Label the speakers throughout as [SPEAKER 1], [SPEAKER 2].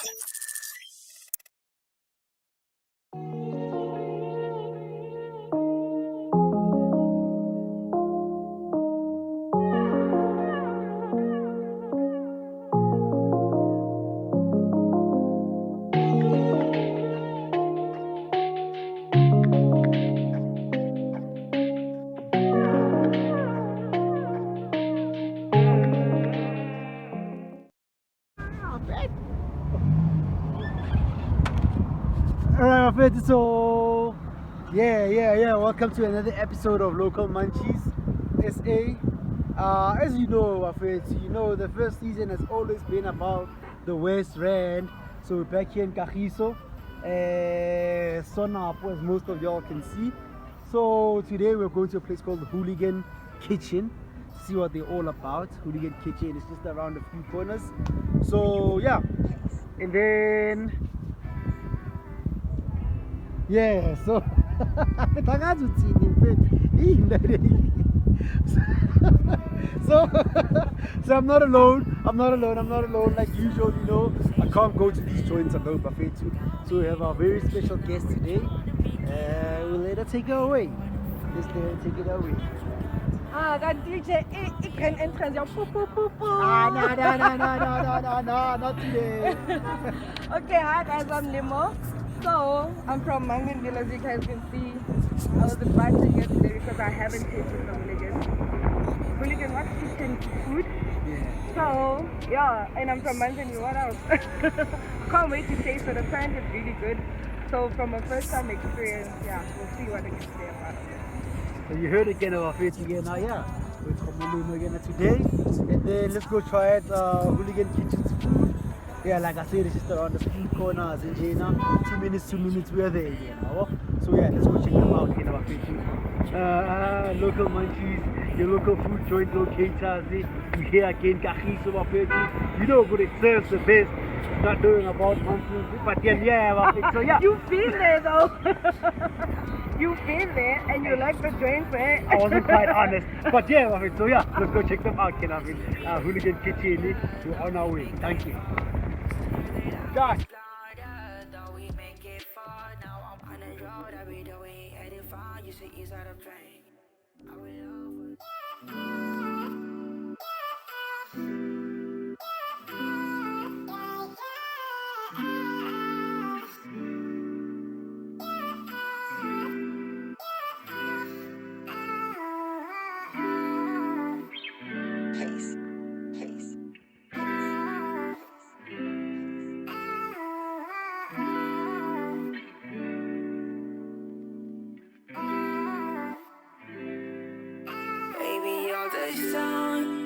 [SPEAKER 1] Alright, my friends, so yeah. Welcome to another episode of Local Munchies SA. As you know, my friends, the first season has always been about the West Rand. So we're back here in Kagiso, sun up as most of y'all can see. So today we're going to a place called the Hooligan Kitchen. See what they're all about. Hooligan Kitchen is just around a few corners. So yeah, and then. Yeah, so so I'm not alone. Like usual, I can't go to these joints alone, buffet too. So we have our very special guest today. We'll let her take it away. Let's let her take it away.
[SPEAKER 2] That DJ, it can entrance your poo.
[SPEAKER 1] No, not today.
[SPEAKER 2] Okay, hi guys, I'm Limo. So, I'm from Munchies, as you guys can see. I was invited here today because I haven't tasted the Hooligan. Hooligan, what kitchen food?
[SPEAKER 1] Yeah.
[SPEAKER 2] So, yeah, and I'm from Munchies, what else? Can't wait to taste it. Apparently it's really good. So, from a first time experience, yeah, we'll see what I can say about it.
[SPEAKER 1] So you heard again of our face again now, yeah. We're from Hooligan again today. And then let's go try it, Hooligan Kitchen's food. Yeah, like I said, it's just around the few corners in Jena. 2 minutes, we're there again. So yeah, let's go check them out in our Facebook. Local Munchies, your local food joint locators. We're here again, Kagiso, my Facebook. You know what it serves the best. Not knowing about Munchies, but yeah, so yeah.
[SPEAKER 2] You feel there though. You feel there and you like the joints, eh?
[SPEAKER 1] I wasn't quite honest, but yeah, so yeah, let's go check them out, Hooligan Kitchen. We're on our way. Thank you. Josh.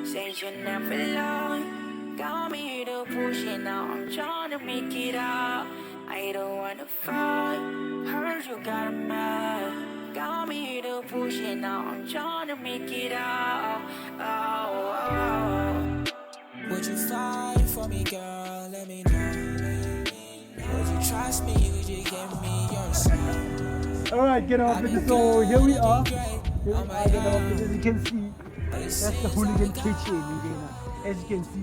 [SPEAKER 3] Since you never long, got me to push it now. I'm trying to make it out. I don't wanna fight. Heard you got a mad. Got me to push it now. I'm trying to make it out.
[SPEAKER 4] Would you fight for me, girl? Let me know. Would you trust me? Would you give me your side?
[SPEAKER 1] Alright, get off it. So here we are. As you can see. That's the Hooligan Kitchen, as you can see,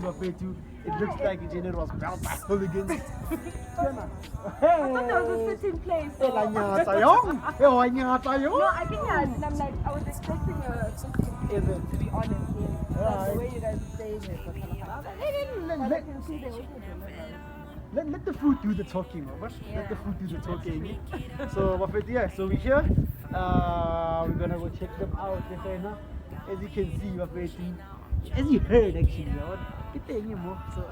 [SPEAKER 1] it looks like it was built by hooligans.
[SPEAKER 2] I thought that was a sitting place. So.
[SPEAKER 1] No, I think
[SPEAKER 2] I'm like, I was expecting a sitting place, to be honest. Yeah. The way you guys are saying it.
[SPEAKER 1] Let the food do the talking, yeah. Let the food do the talking. So, yeah, so we're here. We're gonna go check them out. As you can see, as you heard actually, so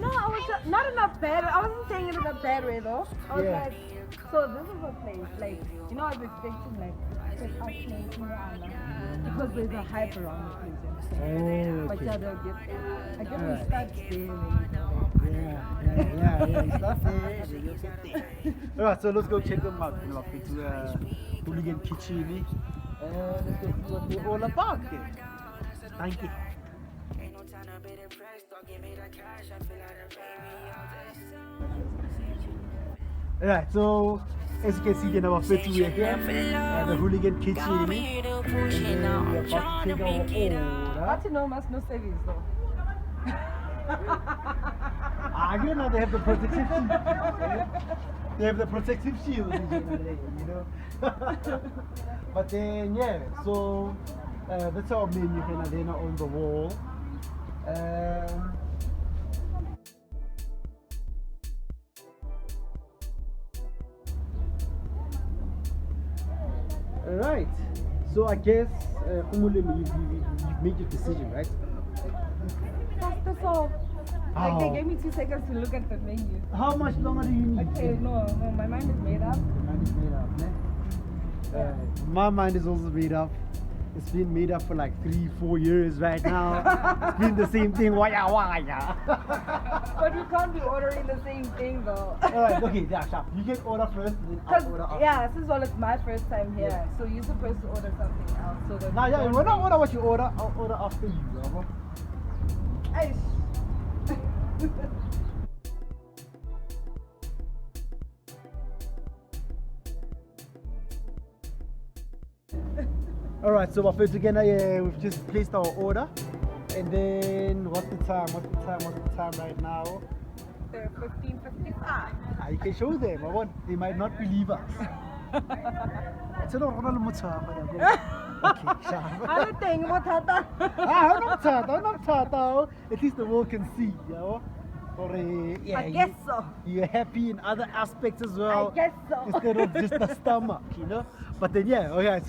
[SPEAKER 2] no, I was not in a bad way. I wasn't saying it in a bad way though. I was like, so this is a place, like, I was expecting like check out place because there's a hype around the place.
[SPEAKER 1] Okay.
[SPEAKER 2] But yeah, they'll get there. I guess we start there.
[SPEAKER 1] Yeah, start there. Alright, so let's go check them out. To Hooligan Kitchen. Let's go see what they're all about. Thank you. Alright, so as you can see, we're here at the Hooligan Kitchen. And then we're about to take our order.
[SPEAKER 2] But must no service though.
[SPEAKER 1] You know, they have the protective shield. They have the protective shield, you know. But then, yeah, so that's our menu here on the wall. Alright, so I guess, you've made your decision, right?
[SPEAKER 2] Faster, so. Like they gave me 2 seconds to look at the menu.
[SPEAKER 1] How much longer do you need?
[SPEAKER 2] Okay, no, my mind is made up.
[SPEAKER 1] Your mind is made up, man. My mind is also made up. It's been made up for like 3-4 years right now. It's been the same thing. Waya waya.
[SPEAKER 2] But we can't be ordering the same thing though.
[SPEAKER 1] Alright, okay, yeah, sharp. You can order first, then I'll order after.
[SPEAKER 2] Yeah, since well, it's my first time here,
[SPEAKER 1] Yeah.
[SPEAKER 2] so you're supposed to order something else. So that
[SPEAKER 1] Nah, yeah, when I order what you order, I'll order after you, bro.
[SPEAKER 2] Aish.
[SPEAKER 1] Alright, so first again, we've just placed our order. And then, what's the time right now?
[SPEAKER 2] They're 15:55.
[SPEAKER 1] You can show them, they might not believe us. Okay, sharp.
[SPEAKER 2] I don't think what happened.
[SPEAKER 1] At least the world can see, you know. Or, yeah,
[SPEAKER 2] I guess so.
[SPEAKER 1] You're happy in other aspects as well.
[SPEAKER 2] I guess so.
[SPEAKER 1] Instead of just the stomach, you know. But then, yeah, okay.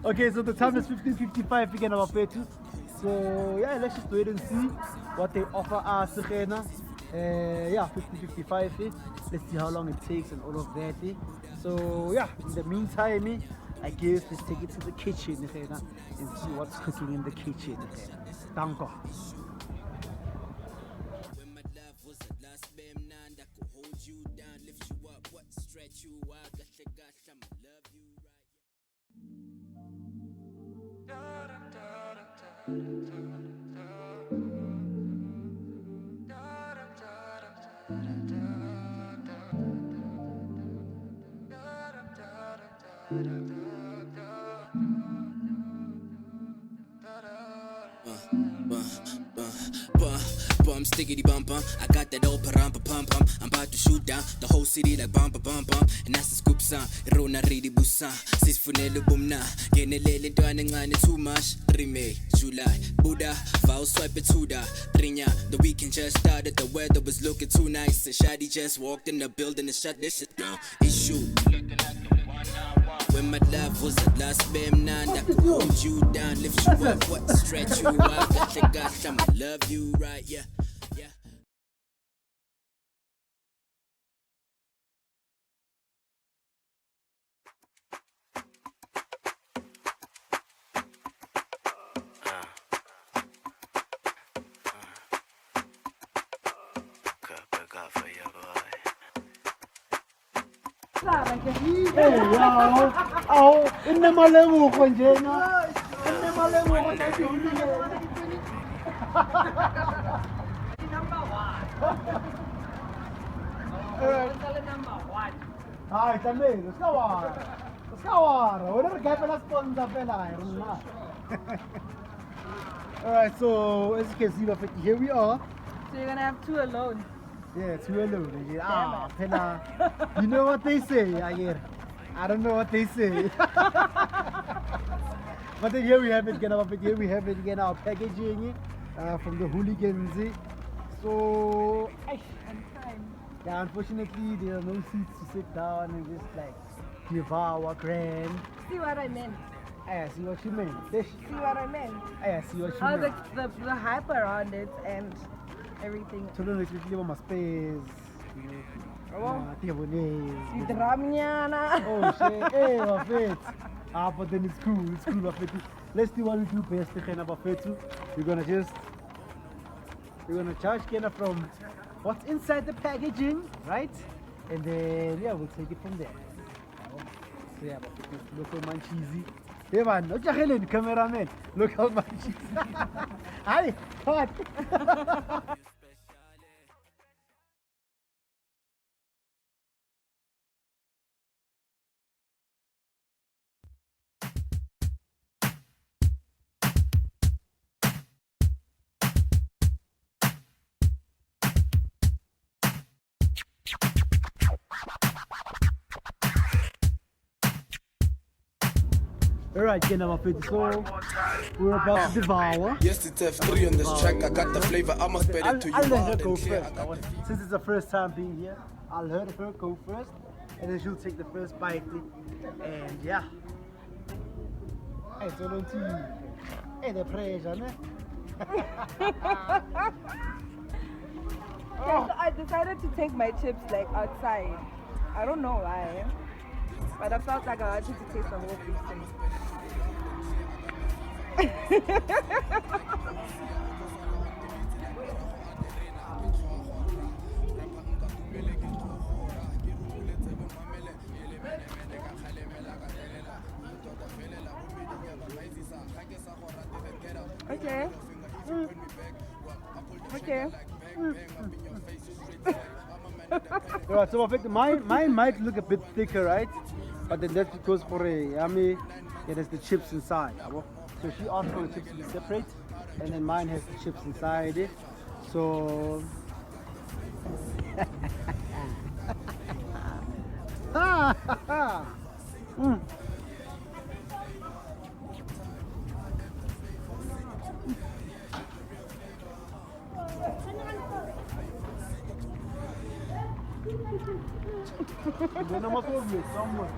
[SPEAKER 1] Okay, so the time is 15:55 again, our purchase. So, yeah, let's just wait and see what they offer us. Yeah, 15:55. Let's see how long it takes and all of that. So, yeah, in the meantime, I guess let's take it to the kitchen and see what's cooking in the kitchen. Thank God.
[SPEAKER 4] When my love was a last bam nine that could hold you down, lift you up, what stretch you out, gosh, I'ma love you right. Bum stickity bum bum. I got that old param pum pum. I'm about to shoot down the whole city like bum bum bum. And that's the scoop son. Rona ready busa. Sis funelo bumna. Genelele dwane ngane too much. Rime July Buddha. Foul swipe it to the Rinya. The weekend just started. The weather was looking too nice. And Shadi just walked in the building and shut this shit down. Issue. When my love was a last bam nine that could hold you down, lift you up, what stretch you out, gosh, I'ma love you right, yeah, yeah.
[SPEAKER 1] Hey, yo, oh, innemalemuko njena. Innemalemuko nathi Hooligan. Hayi, tamele, uskawara. Wena re gape la sponsor fela rona. Alright, so as you can see, here we are.
[SPEAKER 2] So you're gonna have 2 alone.
[SPEAKER 1] Yeah, too alone. Pela. You know what they say, I don't know what they say. But then here we have it again, our packaging from the Hooligans. So, yeah, unfortunately, there are no seats to sit down and just like devour grand.
[SPEAKER 2] See what I meant?
[SPEAKER 1] I see what you mean.
[SPEAKER 2] See what I meant?
[SPEAKER 1] I see what you
[SPEAKER 2] Oh,
[SPEAKER 1] mean.
[SPEAKER 2] the hype around it and everything.
[SPEAKER 1] Children especially want my space.
[SPEAKER 2] Oh,
[SPEAKER 1] Tiabones.
[SPEAKER 2] Dramnyana.
[SPEAKER 1] Oh shit, hey, Buffett. But then it's cool, Buffett. Let's do what we do best, Buffett. We're gonna charge Kena from what's inside the packaging, right? And then, yeah, we'll take it from there. So, yeah, Buffett, local Munchies. Hey man, no jahilin, cameraman. Local Munchies. Hi, cut. Alright, get number 50. So we're about to devour.
[SPEAKER 5] Yes, it's F3 on this track. I got the flavor. I must bet it to you.
[SPEAKER 1] I'll let her
[SPEAKER 5] loud
[SPEAKER 1] go
[SPEAKER 5] and clear.
[SPEAKER 1] first. Since it's the first time being here, I'll let her go first, and then she'll take the first bite. And yeah. Hey, so on to you. Hey, the pressure, man.
[SPEAKER 2] So I decided to take my chips like outside. I don't know why, but I felt like I wanted to taste the whole thing. Okay. Okay.
[SPEAKER 1] Alright, so I think mine might look a bit thicker, right? But then that's because for a yummy, it has the chips inside. So she asked for the chips to be separate, and then mine has the chips inside it. So Then I must have you somewhere.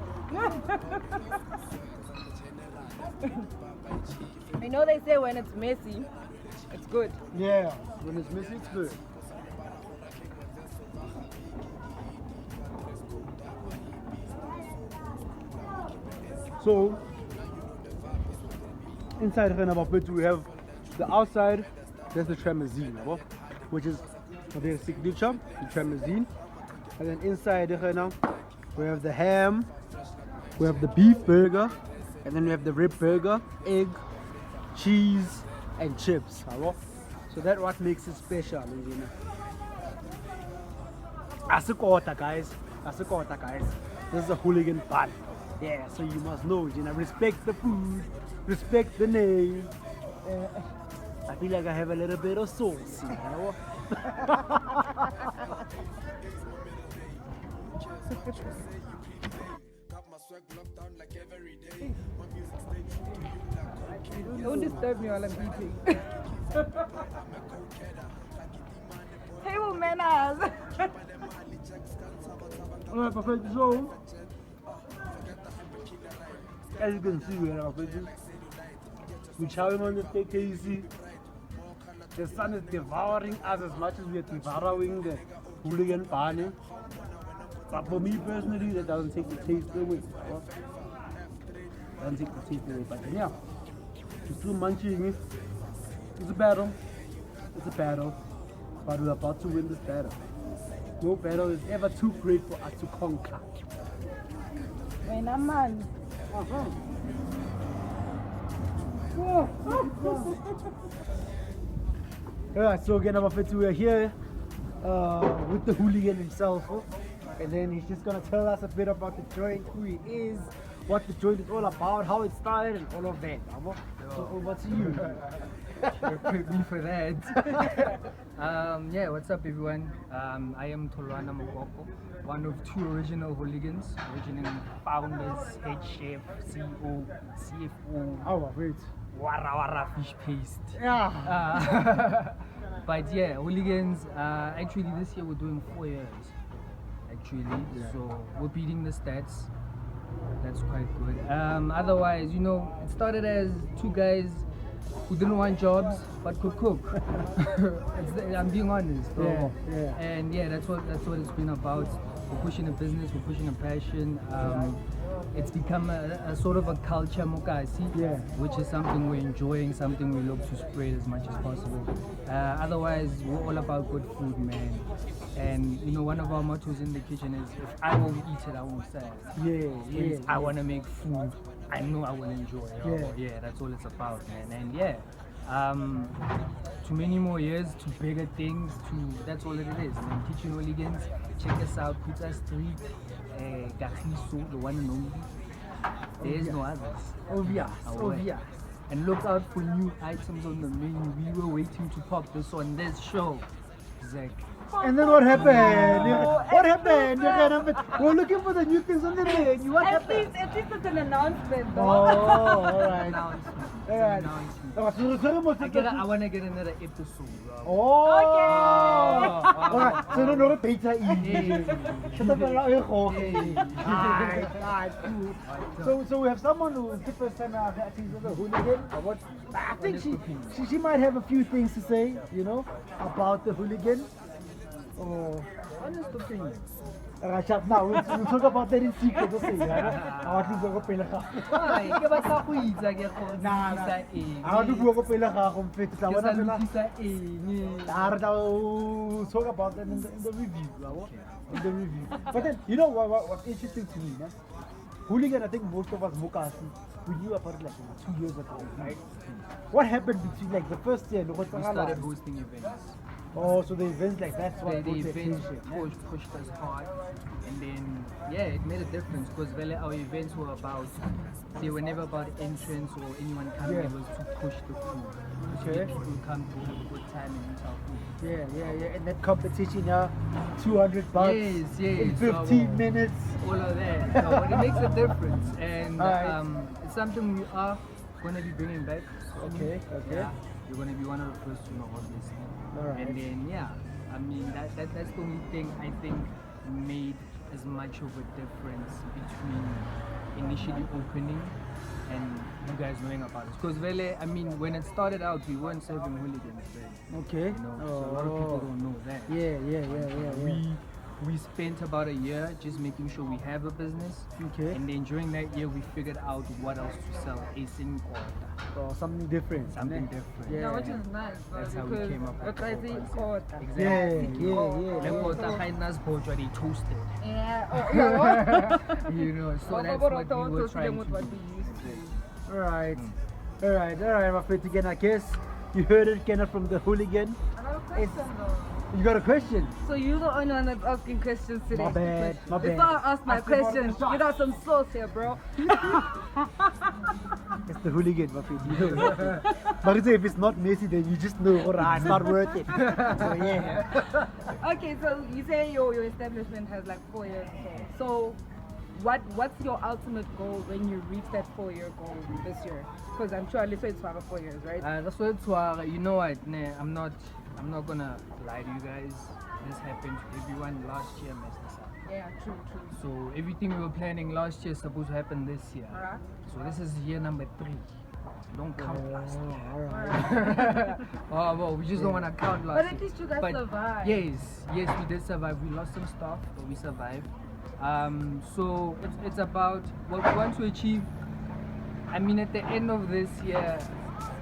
[SPEAKER 2] You know they say when it's messy, it's good.
[SPEAKER 1] Yeah, when it's messy, it's good. So, inside the we have the outside, there's the tramazine, which is their signature, the tramazine. And then inside we have the ham, we have the beef burger, and then we have the rib burger, egg, cheese, and chips. So that's what makes it special. Asukota, guys. Asukota, guys. This is a hooligan bun. Yeah, so you must know, respect the food, respect the name. I feel like I have a little bit of sauce,
[SPEAKER 2] Don't disturb me while I'm eating. Table manners.
[SPEAKER 1] Alright, perfect. So, as you can see, we're chowing on the KKC. The sun is devouring us as much as we are devouring the hooligan bun. But for me personally, that doesn't take the taste away. Doesn't take the taste away. But yeah, we're still munching it. It's a battle. It's a battle. But we're about to win this battle. No battle is ever too great for us to conquer.
[SPEAKER 2] When a man.
[SPEAKER 1] Alright, so again, we're here with the hooligan himself. And then he's just gonna tell us a bit about the joint, who he is, what the joint is all about, how it started, and all of that. So over to you.
[SPEAKER 6] Me for that. Yeah, what's up everyone? I am Tolwana Mokoko, one of two original hooligans, original founders, head chef, CEO, CFO,
[SPEAKER 1] Oh, wait.
[SPEAKER 6] Wara Wara fish paste.
[SPEAKER 1] Yeah.
[SPEAKER 6] But yeah, hooligans, actually this year we're doing 4 years. Actually, so we're beating the stats. That's quite good. Otherwise, it started as two guys who didn't want jobs but could cook. I'm being honest, bro.
[SPEAKER 1] Yeah.
[SPEAKER 6] And yeah, that's what it's been about. We're pushing a business, we're pushing a passion. It's become a sort of a culture, Mokasi, which is something we're enjoying, something we look to spread as much as possible. Otherwise, we're all about good food, man. And one of our mottos in the kitchen is, if I won't eat it, I won't sell it. I want to make food I know I will enjoy. Yeah, that's all it's about, man. And yeah, to many more years, to bigger things, that's all it is. And Kitchen Hooligans, check us out, Pizza Street, Kagiso, the one and only. There's no others.
[SPEAKER 1] Obvious.
[SPEAKER 6] And look out for new items on the menu. We were waiting to pop this on this show. Zach.
[SPEAKER 1] And then what happened? What happened? We're looking for the new things on the menu. What happened?
[SPEAKER 2] At least it's an announcement,
[SPEAKER 1] Oh,
[SPEAKER 2] though.
[SPEAKER 1] alright.
[SPEAKER 6] Announcement.
[SPEAKER 1] Alright.
[SPEAKER 6] I want to get another episode.
[SPEAKER 1] Oh!
[SPEAKER 2] Okay.
[SPEAKER 1] Alright, so no, no, pizza
[SPEAKER 6] Yeah.
[SPEAKER 1] Shut up, okay. Alright, cool. So we have someone who's the first time sees the Hooligan. I think she might have a few things to say, you know, about the Hooligan. Oh,
[SPEAKER 6] Honest opinion.
[SPEAKER 1] Shut now. We'll talk about that in secret. Okay, I want to go pela ka.
[SPEAKER 6] Ay, ke batla go itsa ke go
[SPEAKER 1] Nah,
[SPEAKER 6] sa eng.
[SPEAKER 1] I want to go pela ka kung fit sa
[SPEAKER 6] Ke
[SPEAKER 1] wala
[SPEAKER 6] sa
[SPEAKER 1] pela.
[SPEAKER 6] lokisa eng.
[SPEAKER 1] I'll talk about that in the review. In the review. But then, you know what's interesting to me, man? Hooligan, I think most of us Mukasi, we knew about it like 2 years ago, right? What happened between like the first year?
[SPEAKER 6] We started hosting events.
[SPEAKER 1] Oh, so the events like that's what
[SPEAKER 6] The
[SPEAKER 1] brought the
[SPEAKER 6] events
[SPEAKER 1] attention.
[SPEAKER 6] pushed us hard, and then yeah, it made a difference because our events were about, they were never about entrance or anyone coming.
[SPEAKER 1] Yeah.
[SPEAKER 6] It was to push the food.
[SPEAKER 1] Okay.
[SPEAKER 6] So people come to have a good time and eat our food.
[SPEAKER 1] Yeah. And that competition, $200
[SPEAKER 6] Yes,
[SPEAKER 1] in
[SPEAKER 6] so
[SPEAKER 1] 15 minutes.
[SPEAKER 6] all of that. So it makes a difference, and
[SPEAKER 1] Alright.
[SPEAKER 6] it's something we are gonna be bringing back.
[SPEAKER 1] Okay.
[SPEAKER 6] Yeah, you're gonna be one of the first to know, obviously.
[SPEAKER 1] Alright.
[SPEAKER 6] And then yeah, I mean that's the only thing I think made as much of a difference between initially opening and you guys knowing about it. Because really, I mean, when it started out, we weren't serving hooligans then.
[SPEAKER 1] Okay.
[SPEAKER 6] You know, so a lot of people don't know that.
[SPEAKER 1] Yeah.
[SPEAKER 6] We spent about a year just making sure we have a business.
[SPEAKER 1] Okay.
[SPEAKER 6] And then during that year, we figured out what else to sell. A sin quarter.
[SPEAKER 1] Oh, something different.
[SPEAKER 6] Something
[SPEAKER 1] ne?
[SPEAKER 6] different.
[SPEAKER 1] Yeah.
[SPEAKER 2] Yeah, which is nice.
[SPEAKER 6] That's how we came up with
[SPEAKER 2] I
[SPEAKER 6] the
[SPEAKER 2] think
[SPEAKER 6] whole concept.
[SPEAKER 2] quarter.
[SPEAKER 1] Yeah.
[SPEAKER 6] The quarter kindness portrait they toasted.
[SPEAKER 2] Yeah. Oh, yeah.
[SPEAKER 6] You know, so
[SPEAKER 2] What
[SPEAKER 6] that's
[SPEAKER 2] about
[SPEAKER 6] what
[SPEAKER 2] the
[SPEAKER 6] we were
[SPEAKER 2] toast
[SPEAKER 6] trying
[SPEAKER 2] with
[SPEAKER 6] to
[SPEAKER 2] what
[SPEAKER 6] do.
[SPEAKER 2] we used to?
[SPEAKER 1] Alright, my friend. Again, I guess you heard it, Kenneth, from the Hooligan.
[SPEAKER 2] I got a question though.
[SPEAKER 1] You got a question?
[SPEAKER 2] So you're the only one that's asking questions today.
[SPEAKER 1] My bad.
[SPEAKER 2] Before I ask my questions, you got some sauce here, bro.
[SPEAKER 1] It's the Hooligan, my friend. You know. But if it's not Messi, then you just know, alright, it's not worth it. So yeah.
[SPEAKER 2] Okay, so you say your establishment has like 4 years. So what's your ultimate goal when you reach that 4-year goal this year? Because I'm sure at least it's for 4 years, right?
[SPEAKER 6] That's what it's why, you know what, I'm not gonna lie to you guys. This happened to everyone last year, messed this up.
[SPEAKER 2] Yeah, true.
[SPEAKER 6] So everything we were planning last year is supposed to happen this year.
[SPEAKER 2] Alright.
[SPEAKER 6] So this is year number 3. Don't count last year.
[SPEAKER 1] Alright.
[SPEAKER 6] Oh, well, we just don't want to count last
[SPEAKER 2] But
[SPEAKER 6] year.
[SPEAKER 2] at least you guys survived.
[SPEAKER 6] Yes, we did survive. We lost some stuff, but we survived. So it's about what we want to achieve. I mean, at the end of this year,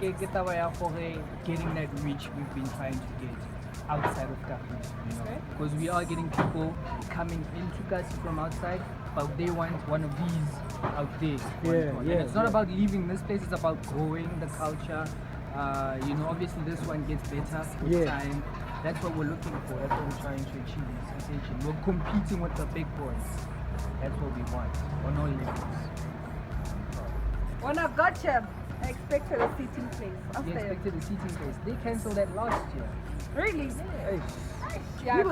[SPEAKER 6] getting that reach we've been trying to get outside of Kagiso, you know, because we are getting people coming into Kagiso from outside, but they want one of these out there. And it's not about leaving this place; it's about growing the culture. You know, obviously this one gets better with time. That's what we're looking for. That's what we're trying to achieve. Essentially, we're competing with the big boys. That's what we want on all levels.
[SPEAKER 2] When I got you, I expected a seating place.
[SPEAKER 6] They expected a seating place. They cancelled that last year.
[SPEAKER 2] Really?
[SPEAKER 6] Yeah, we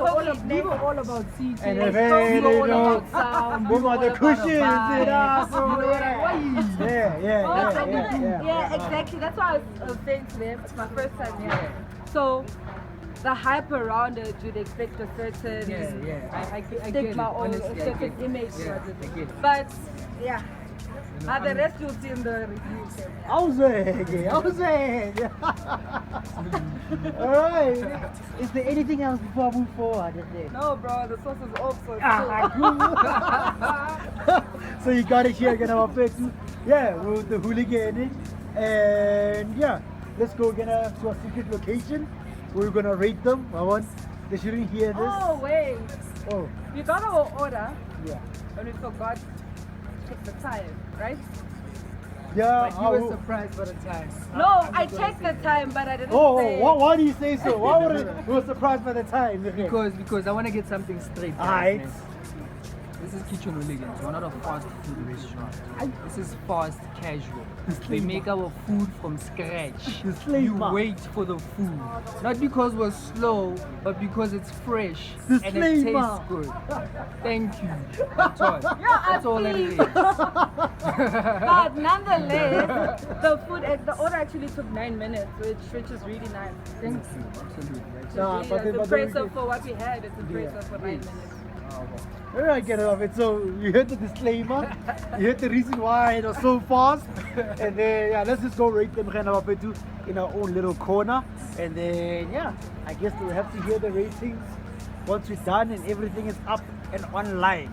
[SPEAKER 6] were all about seating.
[SPEAKER 1] And
[SPEAKER 6] we
[SPEAKER 1] then,
[SPEAKER 6] were
[SPEAKER 1] you
[SPEAKER 6] all
[SPEAKER 1] know,
[SPEAKER 6] about sound.
[SPEAKER 1] we want the cushions,
[SPEAKER 6] vibes.
[SPEAKER 1] you know, so
[SPEAKER 6] You know what I mean?
[SPEAKER 2] Yeah, exactly. That's why I was saying to them, it's my first time here. So, the hype around it, you'd expect a certain
[SPEAKER 6] I get it.
[SPEAKER 2] stigma or a
[SPEAKER 6] Honestly, I
[SPEAKER 2] certain
[SPEAKER 6] get it.
[SPEAKER 2] image
[SPEAKER 6] Yeah,
[SPEAKER 2] towards
[SPEAKER 6] I get
[SPEAKER 2] it.
[SPEAKER 6] it.
[SPEAKER 2] But, yeah.
[SPEAKER 6] You know,
[SPEAKER 2] The rest you'll see in the reviews.
[SPEAKER 1] Alright. Is there anything else before I move forward?
[SPEAKER 2] No, bro, the sauce is also.
[SPEAKER 1] So you got it here, again, our face. Yeah, with the Hooligan. And yeah, let's go to a secret location. We're gonna rate them. They shouldn't hear this.
[SPEAKER 2] Oh, wait.
[SPEAKER 1] Oh,
[SPEAKER 2] We got our order
[SPEAKER 1] yeah.
[SPEAKER 2] and we forgot to check the time, right?
[SPEAKER 1] Yeah.
[SPEAKER 6] But you were surprised by the time.
[SPEAKER 2] No, I checked the time, but I didn't
[SPEAKER 1] Oh,
[SPEAKER 2] say.
[SPEAKER 1] why do you say so? Why would we were surprised by the time?
[SPEAKER 6] Because I want to get something straight.
[SPEAKER 1] Alright.
[SPEAKER 6] This is Kitchen Hooligans. We're not a fast food restaurant. This is fast casual. We make our food from scratch. You wait for the food. Not because we're slow, but because it's fresh and it tastes good. Thank you. That's all. That's all it is.
[SPEAKER 2] But nonetheless, the order actually took 9 minutes, which is really nice.
[SPEAKER 6] Thank you. Absolutely.
[SPEAKER 1] Nah,
[SPEAKER 2] It's
[SPEAKER 1] but then-
[SPEAKER 2] impressive for what we had. It's impressive for 9 minutes.
[SPEAKER 1] I get it of it. So you heard the disclaimer, you heard the reason why it was so fast, and then yeah, let's just go rate them in our own little corner, and then yeah, I guess we'll have to hear the ratings once we're done and everything is up and online.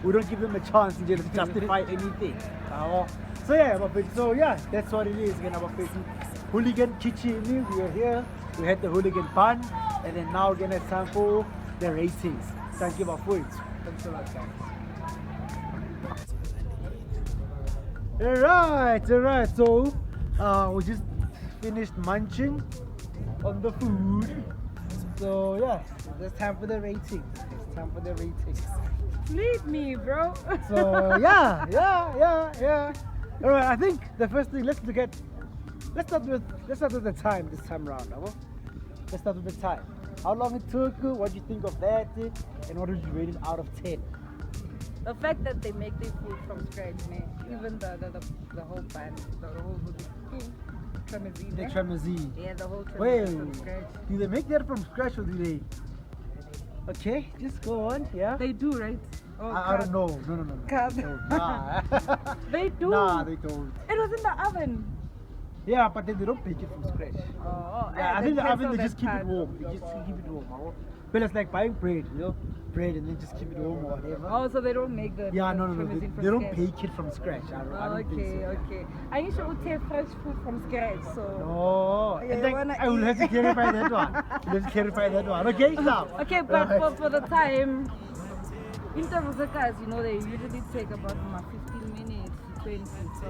[SPEAKER 1] We don't give them a chance to just justify anything. So yeah, that's what it is. Hooligan Kitchen, we are here. We had the Hooligan bun, and then now we're gonna time for the ratings. Thank you, my friends.
[SPEAKER 6] Thanks a lot, guys.
[SPEAKER 1] Alright. So, we just finished munching on the food. So, yeah, it's time for the rating.
[SPEAKER 2] Lead me, bro.
[SPEAKER 1] So, yeah. Alright, I think the first thing, let's start with the time this time around. Let's start with the time. How long it took, what do you think of that, and what would you rate it out of 10?
[SPEAKER 2] The fact that they make their food from scratch, man. Even the whole bun, the whole tremezine.
[SPEAKER 1] The tremezine.
[SPEAKER 2] Yeah, the whole
[SPEAKER 1] Well,
[SPEAKER 2] tremezine from scratch.
[SPEAKER 1] do they make that from scratch or do they? Okay, just go on, yeah.
[SPEAKER 2] They do, right? Oh,
[SPEAKER 1] I don't know. No.
[SPEAKER 2] Cut.
[SPEAKER 1] Oh, nah.
[SPEAKER 2] They do.
[SPEAKER 1] Nah, they don't.
[SPEAKER 2] It was in the oven.
[SPEAKER 1] Yeah, but then they don't bake it from scratch.
[SPEAKER 2] Oh,
[SPEAKER 1] Yeah, I think the oven they
[SPEAKER 2] cancel
[SPEAKER 1] just keep
[SPEAKER 2] that
[SPEAKER 1] it
[SPEAKER 2] part.
[SPEAKER 1] warm. They just keep it warm. But it's like buying bread, bread and then just keep it warm or whatever.
[SPEAKER 2] Oh, so they don't make the
[SPEAKER 1] Yeah,
[SPEAKER 2] the
[SPEAKER 1] no.
[SPEAKER 2] tremezine from
[SPEAKER 1] They don't
[SPEAKER 2] scratch.
[SPEAKER 1] bake it from scratch. I don't think so.
[SPEAKER 2] Okay. I used to take fresh food from scratch, so.
[SPEAKER 1] Oh,
[SPEAKER 2] Yeah,
[SPEAKER 1] and
[SPEAKER 2] you
[SPEAKER 1] then
[SPEAKER 2] wanna
[SPEAKER 1] I will have to
[SPEAKER 2] eat.
[SPEAKER 1] clarify that one. Okay, stop.
[SPEAKER 2] Okay, but for the time, interviews, guys, they usually take about 15 minutes to 20. So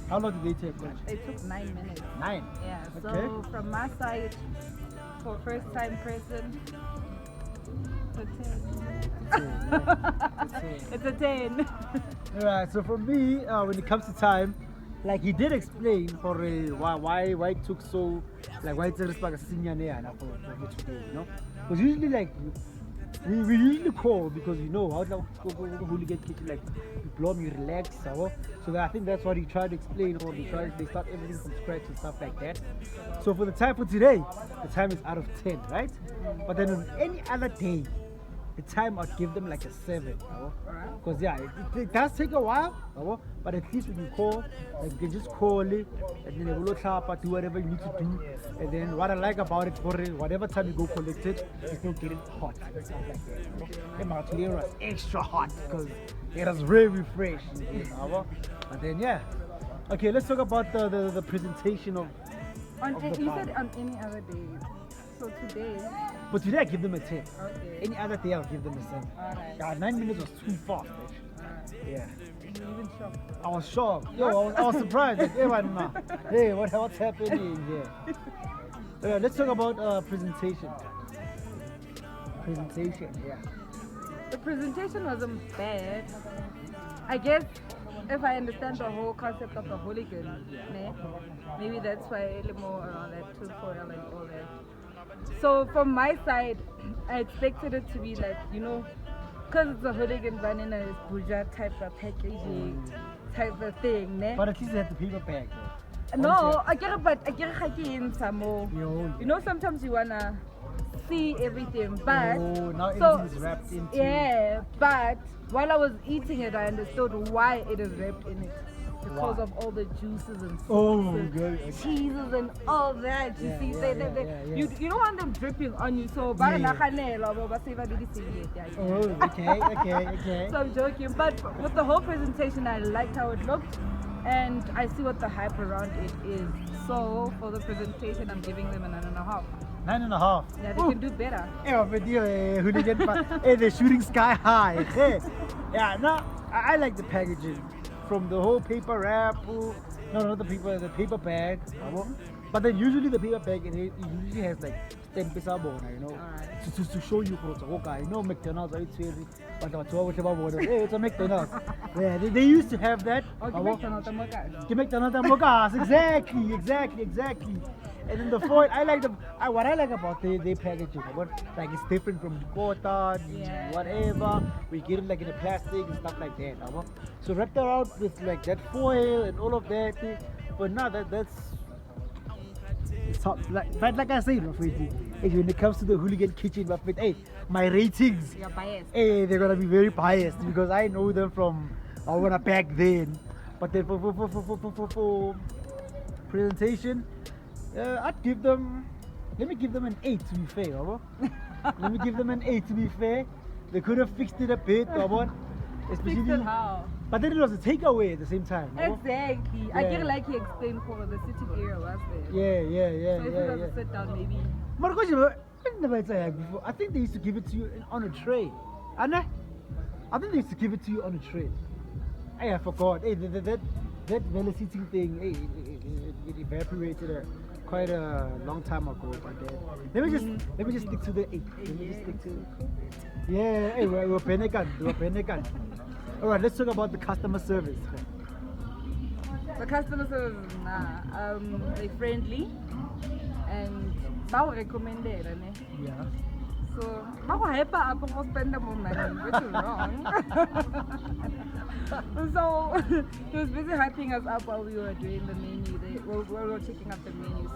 [SPEAKER 1] How long did they take? Coach?
[SPEAKER 2] it took 9 minutes.
[SPEAKER 1] 9.
[SPEAKER 2] Yeah. So
[SPEAKER 1] Okay.
[SPEAKER 2] from my side, for first time person, it's a 10.
[SPEAKER 1] Alright, so for me, when it comes to time, like he did explain for why it took so, like why it's a for today, because usually like we usually call because how to go Hooligan Kitchen, like you blow me, relax, so I think that's what he tried to explain, or they start everything from scratch and stuff like that. So for the time for today, the time is out of 10, right? But then on any other day, the time I'd give them like a 7, because yeah, it does take a while, but at least when you call, like you can just call it, and then they will do whatever you need to do. And then what I like about it, for whatever time you go collect it, you still get it hot and stuff like that. And my clear was extra hot because it was very fresh. But then yeah, okay, let's talk about the presentation of
[SPEAKER 2] You
[SPEAKER 1] the
[SPEAKER 2] said
[SPEAKER 1] bun.
[SPEAKER 2] on any other day. So today,
[SPEAKER 1] But today I give them a 10.
[SPEAKER 2] okay.
[SPEAKER 1] Any other day I'll give them a 7.
[SPEAKER 2] Alright.
[SPEAKER 1] Yeah, 9 minutes was too fast, actually. Yeah.
[SPEAKER 2] You even shocked.
[SPEAKER 1] I was shocked. I was surprised. Like, hey, what's happening here? Let's talk about presentation. Yeah.
[SPEAKER 2] The presentation wasn't bad. I guess if I understand the whole concept of the hooligan, maybe that's why a little more around that tinfoil and all that. So from my side, I expected it to be like, because it's a hooligan running a bourgeois type of packaging type of thing,
[SPEAKER 1] But at least they had the paper bag, though.
[SPEAKER 2] No, I get it, but I get it some more.
[SPEAKER 1] Yo.
[SPEAKER 2] Sometimes you wanna see everything, but
[SPEAKER 1] Oh, now
[SPEAKER 2] so-
[SPEAKER 1] everything is wrapped into.
[SPEAKER 2] yeah, but while I was eating it, I understood why it is wrapped in it. Because
[SPEAKER 1] Why?
[SPEAKER 2] of all the juices and
[SPEAKER 1] Oh,
[SPEAKER 2] sauces,
[SPEAKER 1] good. Okay.
[SPEAKER 2] cheeses and all that. You
[SPEAKER 1] Yeah,
[SPEAKER 2] see,
[SPEAKER 1] yeah,
[SPEAKER 2] they,
[SPEAKER 1] yeah.
[SPEAKER 2] You don't want them dripping on you. So,
[SPEAKER 1] Yeah, yeah. Oh, okay.
[SPEAKER 2] So I'm joking, but with the whole presentation, I liked how it looked, and I see what the hype around it is. So for the presentation, I'm giving them a 9.5.
[SPEAKER 1] 9.5.
[SPEAKER 2] Yeah, they can do better.
[SPEAKER 1] Yeah, but Hooligan, hey, they're shooting sky high. Hey. Yeah, no, I like the packaging. From the whole paper wrap, not the paper bag, But then usually the paper bag, it usually has like 10 pesa bona, you know,
[SPEAKER 2] Alright.
[SPEAKER 1] to show you, okay, you know, McDonald's, right? Hey, it's a McDonald's. Yeah, they used to have that.
[SPEAKER 2] Okay, McDonald's, I'm okay.
[SPEAKER 1] The McDonald's and mochas, exactly. And then the foil, what I like about their packaging, like it's different from cotton,
[SPEAKER 2] Yeah.
[SPEAKER 1] whatever. We get it like in a plastic and stuff like that. So wrapped around with like that foil and all of that. But now that's but like I said, when it comes to the Hooligan kitchen, hey, my ratings,
[SPEAKER 2] You're biased.
[SPEAKER 1] hey, they're gonna be very biased because I know them from back then. But then for presentation, I'd give them. Let me give them an 8 to be fair. Let me give them an 8 to be fair. They could have fixed it a bit, especially.
[SPEAKER 2] Fixed it how?
[SPEAKER 1] But then it was a takeaway at the same time.
[SPEAKER 2] Exactly. I
[SPEAKER 1] Yeah.
[SPEAKER 2] get like he explained for the sitting area was there.
[SPEAKER 1] Yeah.
[SPEAKER 2] So if you guys sit down, maybe.
[SPEAKER 1] Maar because I never said that before. I think they used to give it to you on a tray. Anna? I think they used to give it to you on a tray. Hey, I forgot. Hey, that vanilla seating thing, hey, it evaporated quite a long time ago. But let me just stick to the 8. Let me just stick to. Yeah. Hey, we're panicking. All right, let's talk about the customer service.
[SPEAKER 2] The customer service, they friendly and bao recommended, ne?
[SPEAKER 1] Yeah.
[SPEAKER 2] So, bao hyper up for spend more money, which is wrong. So, he was busy hyping us up while we were doing the menu. We were checking out the menu.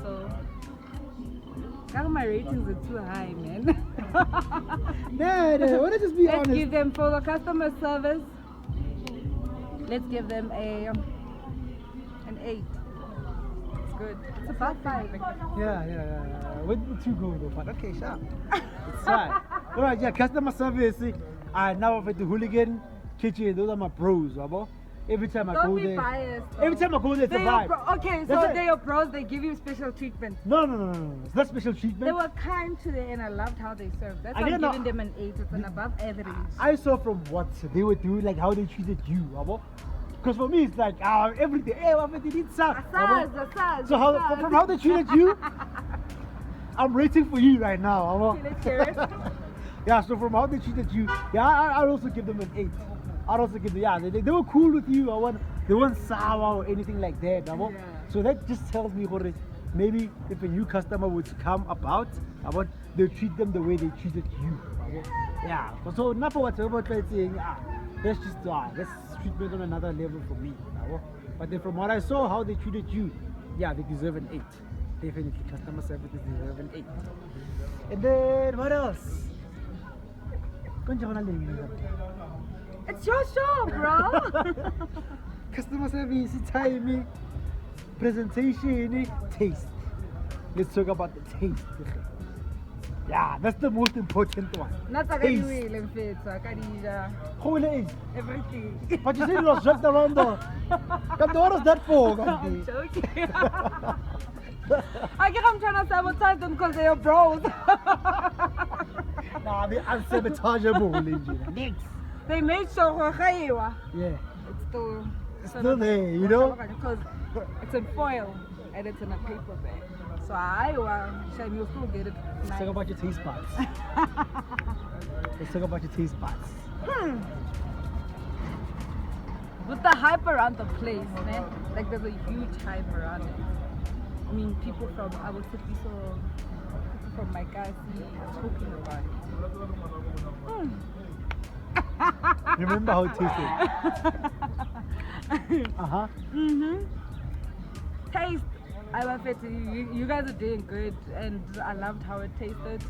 [SPEAKER 2] So, my ratings are too high, man.
[SPEAKER 1] No, wanna just be
[SPEAKER 2] Let's
[SPEAKER 1] honest.
[SPEAKER 2] give them for the customer service. Let's give them an 8. It's good. It's about 5.
[SPEAKER 1] Yeah. Where did the 2 go though? But okay, sharp. It's fine. Alright, yeah, customer service. Now I've the Hooligan kitchen, those are my bros, Rabo. Every time I
[SPEAKER 2] Don't
[SPEAKER 1] go
[SPEAKER 2] be
[SPEAKER 1] there.
[SPEAKER 2] biased.
[SPEAKER 1] Every time I go there, it's a vibe.
[SPEAKER 2] Okay,
[SPEAKER 1] That's
[SPEAKER 2] so
[SPEAKER 1] it.
[SPEAKER 2] they're your bros. They give you special treatment.
[SPEAKER 1] No. It's not special
[SPEAKER 2] They
[SPEAKER 1] treatment.
[SPEAKER 2] were kind today, and I loved how they served. That's
[SPEAKER 1] I
[SPEAKER 2] why I'm
[SPEAKER 1] didn't know-
[SPEAKER 2] giving them an 8. It's an above average.
[SPEAKER 1] I saw from what they were doing, like how they treated you, Rabo. Because for me, it's like every day, hey, what they did, sir.
[SPEAKER 2] Asaz.
[SPEAKER 1] So from how they treated you, I'm rating for you right now, Rabo.
[SPEAKER 2] Let's hear it.
[SPEAKER 1] Yeah, so from how they treated you, yeah, I'd also give them an 8. I'd also give them, they were cool with you. They weren't sour or anything like that.
[SPEAKER 2] Yeah.
[SPEAKER 1] So that just tells me, maybe if a new customer would come about, they'll treat them the way they treated you. Yeah, so not for whatever they're saying, that's just, that's treatment on another level for me. But then from what I saw, how they treated you, yeah, they deserve an 8. Definitely, customer service, they deserve an 8. And then, what else?
[SPEAKER 2] It's your show, bro.
[SPEAKER 1] Customer service, timing, presentation, taste. Let's talk about the taste. Yeah, that's the most important one.
[SPEAKER 2] Not a
[SPEAKER 1] Taste.
[SPEAKER 2] in fit, Kadija.
[SPEAKER 1] Holy age.
[SPEAKER 2] Everything.
[SPEAKER 1] But you said it was wrapped around the. What was that for?
[SPEAKER 2] I'm joking. I guess I'm trying to sabotage them because they're bros.
[SPEAKER 1] Nah, they're unsabotageable. Next.
[SPEAKER 2] They made sure
[SPEAKER 1] Yeah.
[SPEAKER 2] it's
[SPEAKER 1] still there, you know?
[SPEAKER 2] Because it's in foil and it's in a paper bag. So Shame, you'll still get it.
[SPEAKER 1] Let's talk about your taste buds. Let's talk about your taste buds.
[SPEAKER 2] With the hype around the place, man, like there's a huge hype around it. I mean, people from our city, so people from my guys talking about it.
[SPEAKER 1] Remember how it tasted?
[SPEAKER 2] Taste. I love it. You guys are doing good, and I loved how it tasted.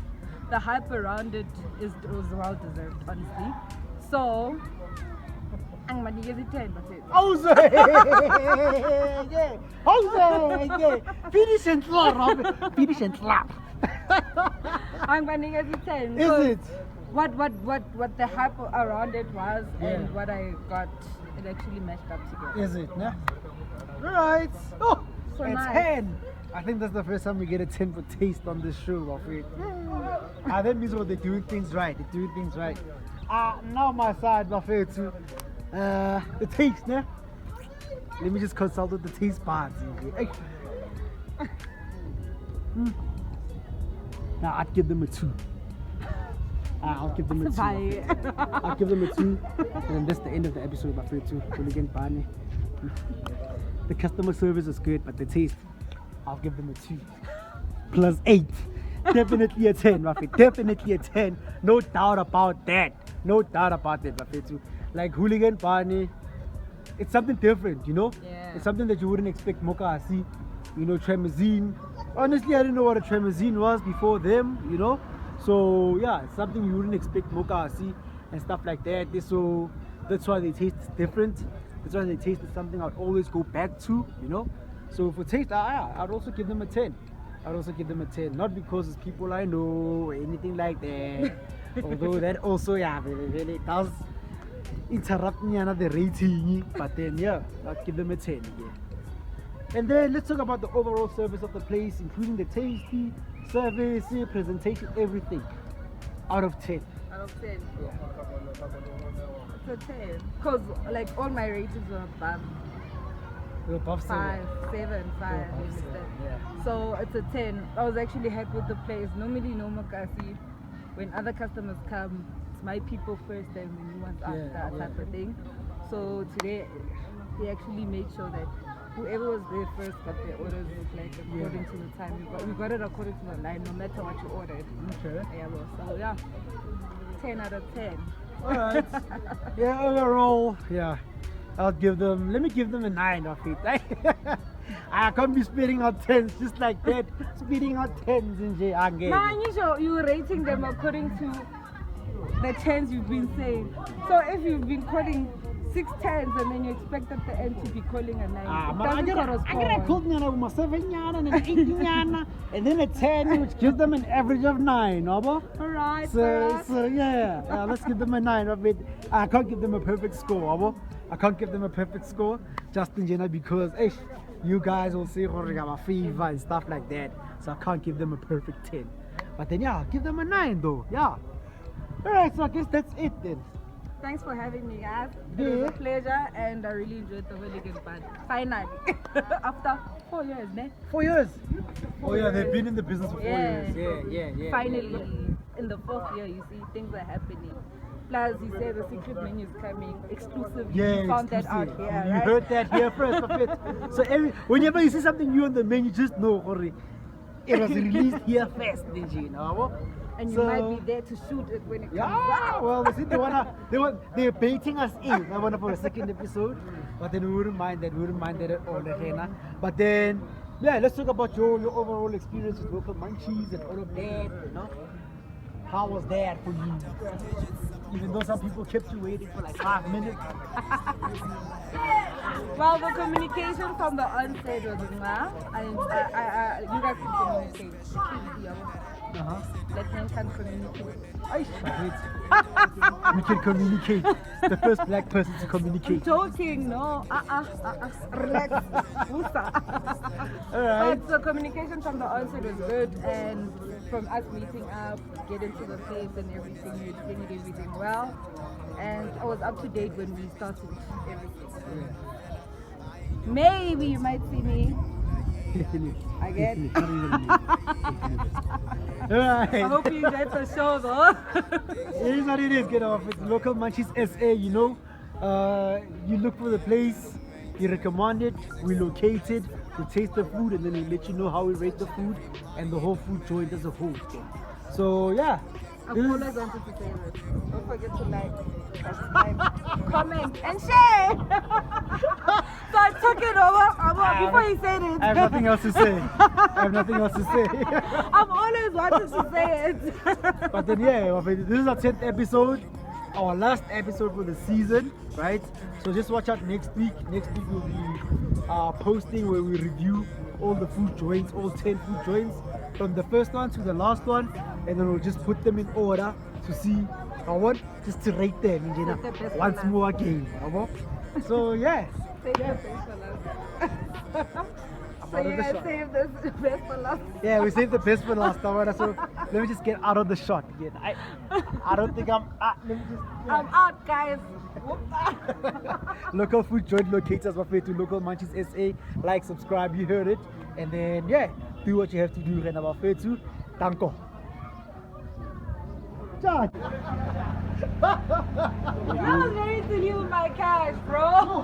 [SPEAKER 2] The hype around it was well deserved, honestly. So, I'm gonna give it 10. That's it.
[SPEAKER 1] Jose! Yeah! Jose! Yeah! Finish and slap, Robin! Finish and slap!
[SPEAKER 2] I'm gonna give it 10.
[SPEAKER 1] Is it?
[SPEAKER 2] What the hype around it was
[SPEAKER 1] Yeah.
[SPEAKER 2] and what I got, it actually matched up together.
[SPEAKER 1] Is it? Yeah? Alright! Oh!
[SPEAKER 2] So
[SPEAKER 1] it's
[SPEAKER 2] nice.
[SPEAKER 1] 10! I think that's the first time we get a 10 for taste on this show, Rafi. That means what they're doing things right. They're doing things right. Now my side, Rafi, to the taste, né? Let me just consult with the taste parts. Nah, I'd give them a 2. I'll give them a 2.
[SPEAKER 2] Bye.
[SPEAKER 1] I'll give them a 2. And that's the end of the episode, my friend, too. Hooligan Barney. The customer service is good, but the taste, I'll give them a 2. Plus 8. Definitely a 10, my friend. Definitely a 10. No doubt about that. No doubt about that, my friend, too. Like Hooligan Barney, it's something different, you know?
[SPEAKER 2] Yeah.
[SPEAKER 1] It's something that you wouldn't expect Mocha to see. You know, Tremazine. Honestly, I didn't know what a Tremazine was before them, you know? So, yeah, it's something you wouldn't expect Mocha to see and stuff like that. So, that's why they taste different. That's why they taste something I'd always go back to, you know? So, for taste, I'd also give them a 10. I'd also give them a 10. Not because it's people I know or anything like that. Although that also, yeah, really does interrupt me another rating. But then, yeah, I'd give them a 10, yeah. And then let's talk about the overall service of the place, including the tasty, service, presentation, everything. Out of 10.
[SPEAKER 2] Out of 10. It's a 10. Because like all my ratings were above
[SPEAKER 1] You're above
[SPEAKER 2] 5,
[SPEAKER 1] 7.
[SPEAKER 2] 7, 5.
[SPEAKER 1] Above
[SPEAKER 2] you understand?
[SPEAKER 1] 7, yeah.
[SPEAKER 2] So it's a 10. I was actually happy with the place. Normally, no Makasi, when other customers come, it's my people first and the new ones after, type of thing. So today, they actually made sure that whoever was there first got their orders like according to the time. We got it according to the line, no matter what you ordered.
[SPEAKER 1] Okay.
[SPEAKER 2] Yeah, well, so yeah, 10 out of 10.
[SPEAKER 1] Alright. Yeah, overall, yeah. I'll give them, let me give them a 9 of it. I can't be spitting out 10s just like that. Spitting out 10s in J.
[SPEAKER 2] Nah, you're rating them according to the 10s you've been saying. So if you've been calling 6 10s and then you expect at the end to be calling a 9, it doesn't correspond.
[SPEAKER 1] I called me with my 7 yana and an 8 yana and then a 10, which gives them an average of 9,
[SPEAKER 2] Alright,
[SPEAKER 1] so yeah, let's give them a 9 of it. I can't give them a perfect score, I can't give them a perfect score, just in general, because you guys will say a fever and stuff like that, so I can't give them a perfect 10. But then yeah, I'll give them a 9 though, yeah. Alright, so I guess that's it then.
[SPEAKER 2] Thanks for having me, guys. It was a pleasure and I really enjoyed the Hooligan part. Finally, after 4 years, man.
[SPEAKER 1] 4 years? Oh yeah, they've been in the business for 4
[SPEAKER 2] Yeah.
[SPEAKER 1] years. Yeah.
[SPEAKER 2] Finally, in the 4th year, you see, things are happening. Plus, you say the secret menu is coming exclusively.
[SPEAKER 1] Yeah,
[SPEAKER 2] you found that out
[SPEAKER 1] exclusive.
[SPEAKER 2] here,
[SPEAKER 1] You
[SPEAKER 2] right?
[SPEAKER 1] heard that here first of it. So whenever you see something new on the menu, just know it was released here first, did you know?
[SPEAKER 2] And you might be there to shoot it when it comes
[SPEAKER 1] Yeah,
[SPEAKER 2] out.
[SPEAKER 1] well, they're baiting us in. I want for a second episode, but then we wouldn't mind that. We wouldn't mind that at all, Hena. But then, yeah, let's talk about your overall experience with local munchies and all of that. You know, how was that for you? Even though some people kept you waiting for like 5 minutes.
[SPEAKER 2] Well, the communication from the onset was well, and you guys can communicate. Black men can communicate.
[SPEAKER 1] We can communicate. The first black person to communicate.
[SPEAKER 2] Joking, no. Relax.
[SPEAKER 1] Alright.
[SPEAKER 2] But the communication from the onset was good, and from us meeting up, getting to the place and everything, we did everything well. And I was up to date when we started everything. Maybe you might see me again.
[SPEAKER 1] Alright.
[SPEAKER 2] I hope you enjoyed the show though.
[SPEAKER 1] It is what it is, get off. It's Local Munchies SA, you know. You look for the place, you recommend it, we locate it, we taste the food, and then we let you know how we rate the food and the whole food joint as a whole. So yeah.
[SPEAKER 2] I've always wanted to say this. Don't forget to like, subscribe, comment, and share. So I took it over before you said it.
[SPEAKER 1] I have nothing else to say.
[SPEAKER 2] I've always wanted to say it.
[SPEAKER 1] But then yeah, this is our 10th episode, our last episode for the season, right? So just watch out next week. Next week we'll be posting where we review all the food joints, all 10 food joints, from the first one to the last one, and then we'll just put them in order to see just to rate them once more again. So yeah.
[SPEAKER 2] Save the best for last. So you guys save the best for last.
[SPEAKER 1] Yeah, we saved the best for last. So let me just get out of the shot again. I don't think I'm. Let me just.
[SPEAKER 2] I'm out, guys.
[SPEAKER 1] Local food joint locators, to Local Munchies SA. Like, subscribe, you heard it. And then yeah, do what you have to do. And about fair too. Danko. John.
[SPEAKER 2] I was ready to use my cash, bro.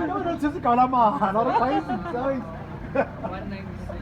[SPEAKER 1] No, that's just a column. Not a price.
[SPEAKER 6] 196.